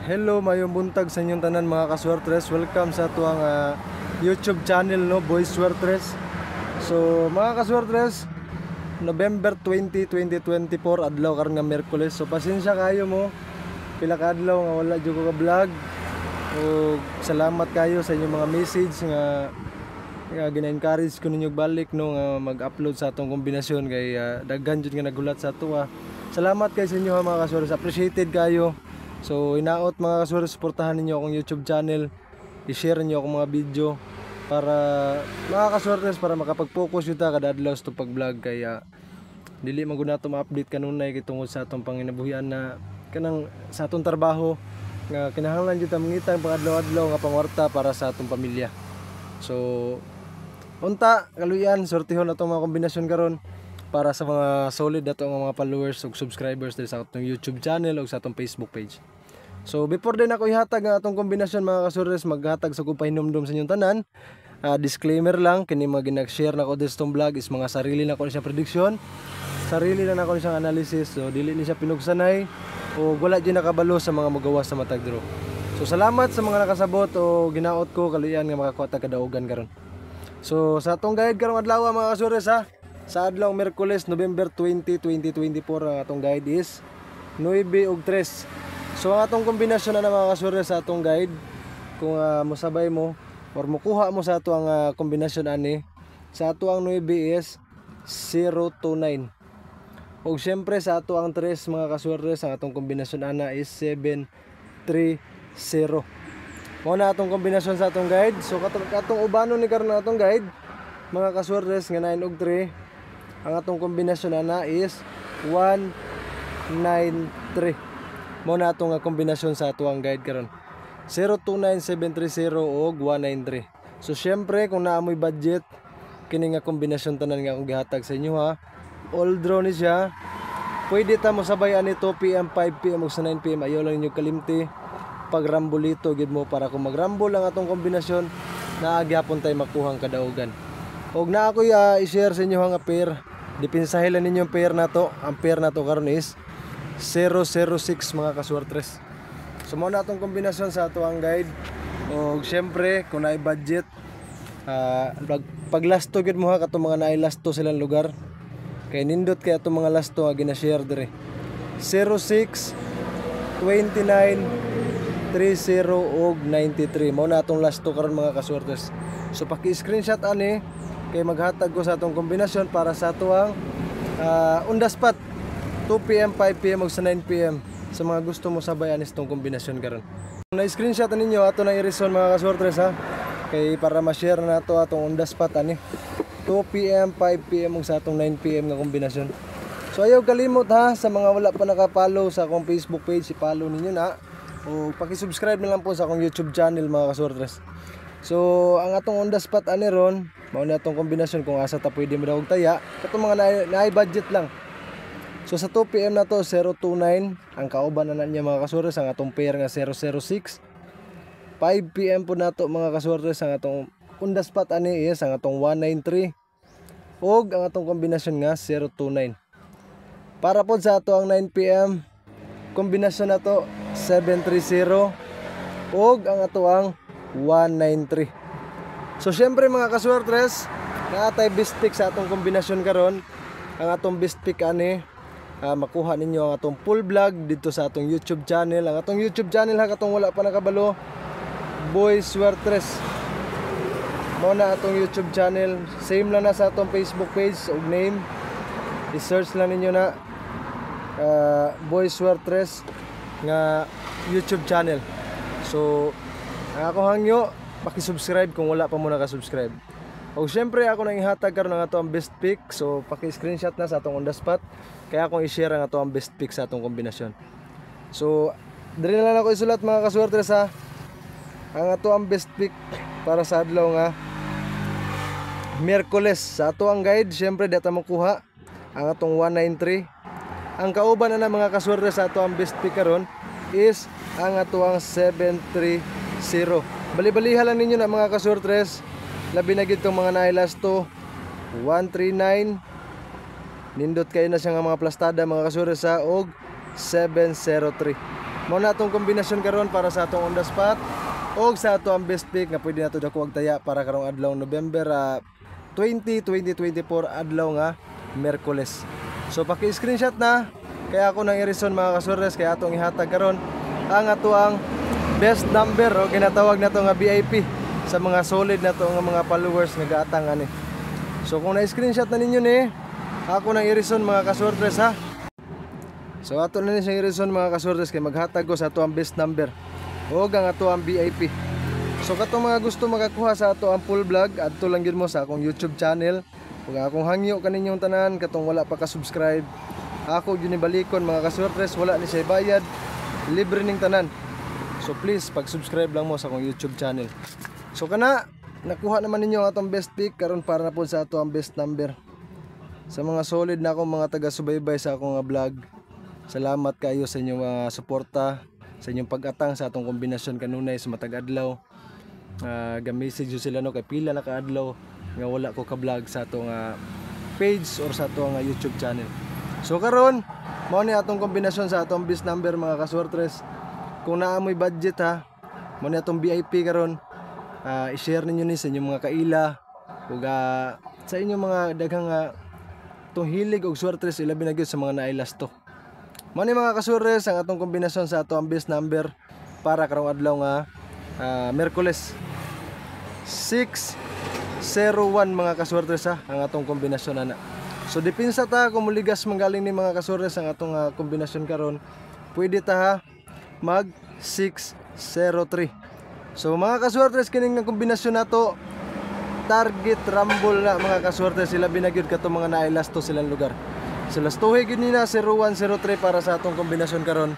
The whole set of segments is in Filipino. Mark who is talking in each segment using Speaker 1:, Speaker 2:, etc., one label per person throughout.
Speaker 1: Hello, mayong buntag sa inyong tanan mga kaswertres. Welcome sa tuwang YouTube channel, no, Boy Swertres. So mga kaswertres, November 20, 2024, adlaw karon nga Miyerkules. So pasensya kayo mo, pila ka adlaw nga wala jud ko ka vlog. O salamat kayo sa inyong mga message nga gina-encourage ko ninyo balik, no, nga mag-upload sa atong kombinasyon kay daghan jud nga nagulat sa ato. Salamat kayo sa inyo mga kaswertres, appreciated kayo. So inaot mga kaswertres, suportahan ninyo akong YouTube channel, i-share niyo akong mga video para mga kaswertres, para makapag-focus yun ta kada adlaw sa pag-vlog. Kaya dili man gud nato ma-update kanunay kitungod sa atong panginabuhian na kanang sa atong trabaho nga kinahanglan jud ta mangita pang adlaw-adlaw nga pangwarta para sa atong pamilya. So unta kaluyan, sortihon atong mga kombinasyon karon para sa mga solid ato nga mga followers ug subscribers diri sa atong YouTube channel ug sa atong Facebook page. So before din ako ihatag ang atong kombinasyon mga kaswertres, maghatag sa kupay numdum sa inyong tanan. Disclaimer lang, kini mga ginag-share nako sa itong vlog is mga sarili na ko siyang prediksyon, sarili na nako siyang analysis. So dili ni siya pinugsanay o wala di nakabalo sa mga magawas sa matag draw. So salamat sa mga nakasabot o ginaot ko kaluyan nga makakuha ta kadaugan karon. So sa atong guide karong adlaw mga kaswertres, sa adlaw Miyerkules, November 20, 2024, ang atong guide is 9 ug 3. So ang atong kombinasyon na mga kaswertres sa atong guide, kung mosabay mo or mukuha mo sa ato ang kombinasyon ani, sa ato ang 9 is 029. O syempre sa ato ang 3 mga kaswertres, ang atong kombinasyon ana is 730. Mo na atong kombinasyon sa atong guide. So katong ubanon ni karon atong guide mga kaswertres nga 9 ug 3, ang atong kombinasyon ana is 193. Mo na atong kombinasyon sa ato ang guide karon, 029, 730 ug 193. So syempre kung naamoy budget, kini nga kombinasyon tanan nga akong gihatag sa inyo all draw ni siya. Pwede ta mo sabay ani 2 PM, 5 PM ug sa 9 PM. Ayaw lang ninyo kalimti pag rambolito gid mo, para kung magrambol ang atong kombinasyon naagyapon tay makuhang kadaugan. Og na ako i-share sa inyo nga pair. Dipinsahilan ninyo ang pair nato. Ang pair nato karon is 006 mga kaswertres. So mo na atong kombinasyon sa ato ang guide. Og syempre kung naay budget, pag lasto gid mo katong mga naay lasto silang lugar, kay nindot kay atong mga lasto nga gina-share dire. 06, 29, 30 ug 93 mo na atong lasto karon mga kaswertres. So paki-screenshot ani kay maghatag ko sa atong kombinasyon para sa ato ang on the spot 2 PM, 5 PM ug sa 9 PM sa mga gusto mo sabayan itong kombinasyon karon. Na-screenshot ninyo ato na i-reason mga kaswertres kay para ma-share na nato atong on the spot ani 2 PM, 5 PM ug sa atong 9 PM nga kombinasyon. So ayaw kalimot sa mga wala pa naka-follow sa akong Facebook page, i-follow ninyo na o paki-subscribe na lang po sa akong YouTube channel mga kaswertres. So ang atong on the spot ani ron, mao na atong kombinasyon kung asa ta pwede mo daw taya katong mga naay budget lang. So sa 2 PM na to 029, ang kauban na niya mga kaswertres ang atong pair nga 006. 5 PM po nato mga kaswertres, ang atong on the spot ani is ang atong 193 ug ang atong kombinasyon nga 029. Para po sa ato ang 9 PM, kombinasyon na to 730 ug ang ato ang 193. So syempre mga kaswertres, naatay best pick sa atong kombinasyon karon. Ang atong best pick ani makuha ninyo ang atong full vlog dito sa atong YouTube channel. Ang atong YouTube channel katong wala pa nakabalo, Boy Swertres. Mo na atong YouTube channel, same lang na sa atong Facebook page ug name. I-search lang ninyo na Boy Swertres nga YouTube channel. So ako hangyo, paki-subscribe kung wala pa mo naka-subscribe. O syempre ako nang ihatag karon nga ato ang best pick. So paki-screenshot na sa atong on the spot. Kaya akong i-share ang ato ang best pick sa atong kombinasyon. So diri na lang ako isulat mga kaswertres ang ato ang best pick para sa adlaw nga Miyerkules. Sa ato ang guide, syempre data makuha ang atong 193. Ang kauban na mga kaswertres sa ato ang best pick karon is ang ato ang 730. Bali-balihan lang ninyo na mga kaswertres. Labi na gid tong mga nailasto 139. Nindot kayo na siya nga mga plastada mga kaswertres og 703. Mao na atong kombinasyon karon para sa atong on the spot og sa ato ang best pick nga pwede nato dako taya para karong adlaw November 20, 2024 adlaw nga Miyerkules. So paki-screenshot na kaya ako nang i-reason mga kasurres kaya atong ihatag karon ang ato ang best number o ginatawag nato nga VIP sa mga solid nato nga mga followers nga gaatang ani. So kung na-screenshot na ninyo ni ako nang i-reason mga kasurres ha. So ato na ni siyang i-reason mga kasurres kay maghatag ko sa ato ang best number o ang ato ang VIP. So katong mga gusto makakuha sa ato ang full vlog adto lang gyud mo sa akong YouTube channel. Kung akong hangyo kaninyong tanan katong wala pa ka subscribe, ako gyud ni balikon mga kasurtres, wala ni siya bayad, libre ning tanan. So please pag-subscribe lang mo sa akong YouTube channel. So kana nakuha naman ninyo ang atong best pick karon para na po sa ato ang best number. Sa mga solid na akong mga taga-subaybay sa akong vlog, salamat kayo sa inyong mga suporta, sa inyong pag-atang sa atong kombinasyon kanunay sa matag adlaw. Ga-message sila no kay pila na kaadlaw nga wala ko ka-vlog sa atong page or sa atong YouTube channel. So karon mao ni atong kombinasyon sa atong best number mga kasurtres. Kung naamoy budget ha, mao ni atong VIP karon. I-share ninyo ni sa inyong mga kaila ug sa inyong mga daghang tong hilig og surtres ilabi na gyud sa mga naay lasto. Mao ni mga kasurtres ang atong kombinasyon sa atong best number para karong adlaw nga Miyerkules. 601 mga kasurtres ha ang atong kombinasyon ana. So dipinsa ta kung muligas manggaling ni mga kasurtres ang atong kombinasyon karon, pwede ta ha mag 603. So mga kasurtres kining nga kombinasyon nato target rumble na mga kasurtres, sila binagyud kato mga naay lasto silang lugar. So lastuhi gyud ni na 0103 para sa atong kombinasyon karon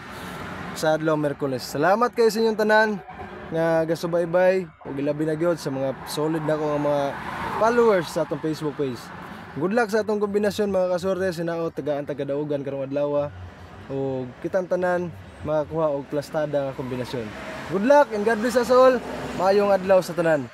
Speaker 1: sa adlaw Miyerkules. Salamat kayo sa inyong tanan nga gasubaybay ug ilabi na gyud sa mga solid na ko nga mga followers sa atong Facebook page. Good luck sa atong kombinasyon mga kasurtes, sinaot taga-daugan karong adlaw ug kitang tanan makakuha og plastada nga kombinasyon. Good luck and God bless us all. Maayong adlaw sa tanan.